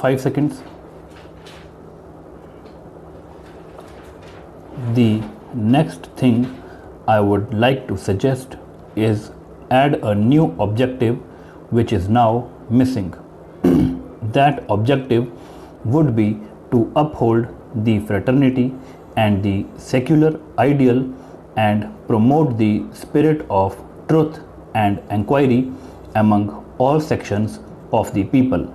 5 seconds. The next thing I would like to suggest is add a new objective which is now missing. That objective would be to uphold the fraternity and the secular ideal and promote the spirit of truth and inquiry among all sections of the people.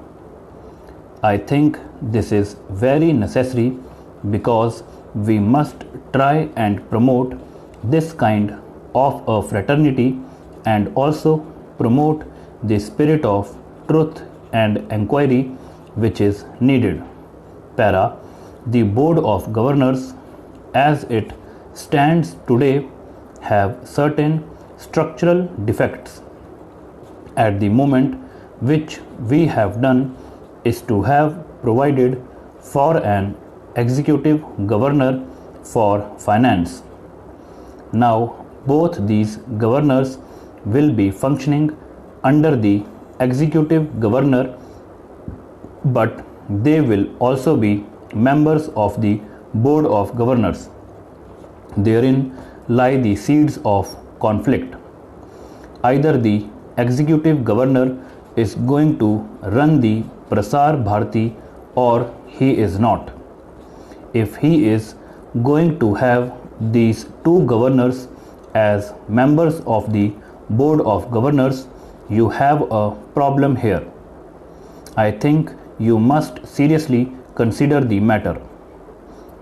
I think this is very necessary because we must try and promote this kind of a fraternity and also promote the spirit of truth and inquiry which is needed. Para, the Board of Governors as it stands today have certain structural defects. At the moment, which we have done is to have provided for an executive governor for finance. Now both these governors will be functioning under the executive governor, but they will also be members of the Board of Governors. Therein lie the seeds of conflict. Either the executive governor is going to run the Prasar Bharati or he is not. If he is going to have these two governors as members of the Board of Governors, you have a problem here. I think you must seriously consider the matter.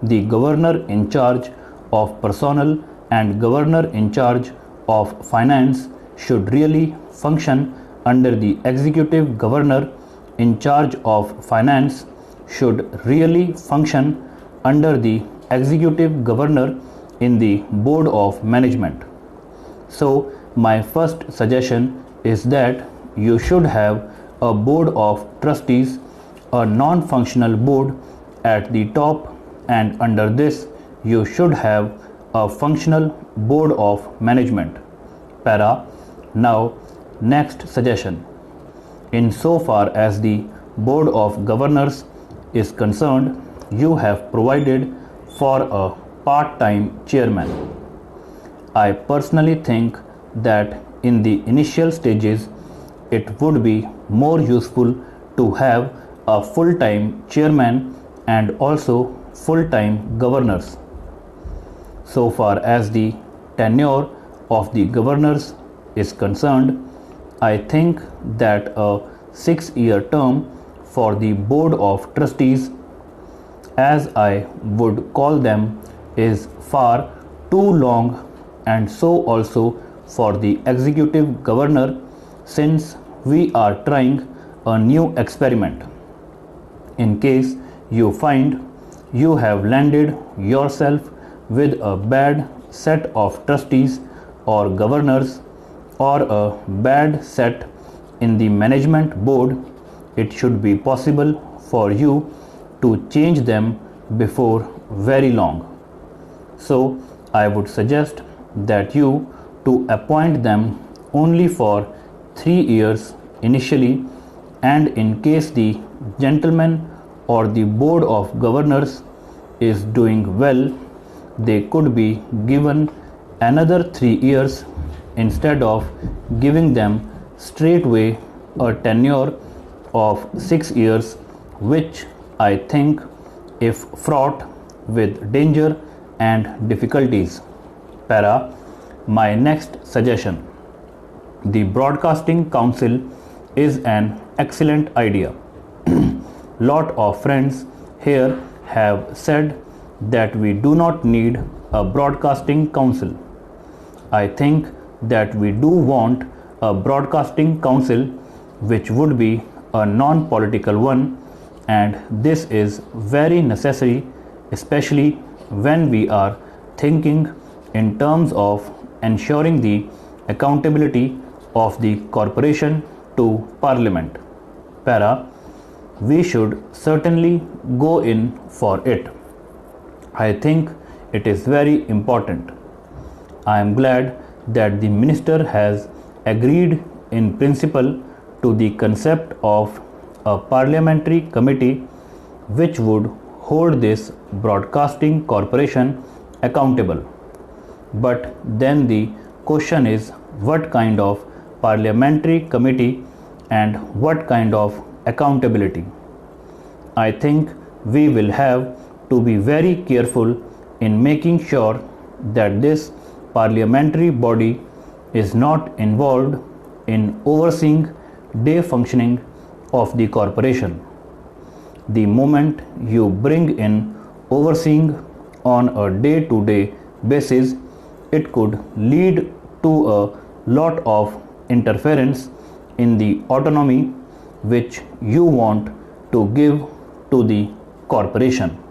The governor in charge of personnel and governor in charge of finance should really function under the executive governor in charge of finance should really function under the executive governor in the Board of Management. So my first suggestion is that you should have a board of trustees, a non-functional board at the top, and under this you should have a functional board of management. Para. Now next suggestion. In so far as the Board of Governors is concerned, you have provided for a part-time chairman. I personally think that in the initial stages it would be more useful to have a full-time chairman and also full-time governors. So far as the tenure of the governors is concerned, I think that a 6-year term for the Board of Trustees, as I would call them, is far too long, and so also for the executive governor, since we are trying a new experiment. In case you find you have landed yourself with a bad set of trustees or governors or a bad set in the management board, it should be possible for you to change them before very long. So I would suggest that you to appoint them only for 3 years initially, and in case the gentleman or the Board of Governors is doing well, they could be given another 3 years instead of giving them straightway a tenure of 6 years, which I think if fraught with danger and difficulties. Para. My next suggestion. The Broadcasting Council is an excellent idea. Lot of friends here have said that we do not need a broadcasting council. I think that we do want a broadcasting council which would be a non-political one, and this is very necessary, especially when we are thinking in terms of ensuring the accountability of the corporation to Parliament. Para. We should certainly go in for it. I think it is very important. I am glad that the Minister has agreed in principle to the concept of a parliamentary committee which would hold this broadcasting corporation accountable. But then the question is, what kind of parliamentary committee and what kind of accountability? I think we will have to be very careful in making sure that this parliamentary body is not involved in overseeing day functioning of the corporation. The moment you bring in overseeing on a day-to-day basis, it could lead to a lot of interference in the autonomy which you want to give to the corporation.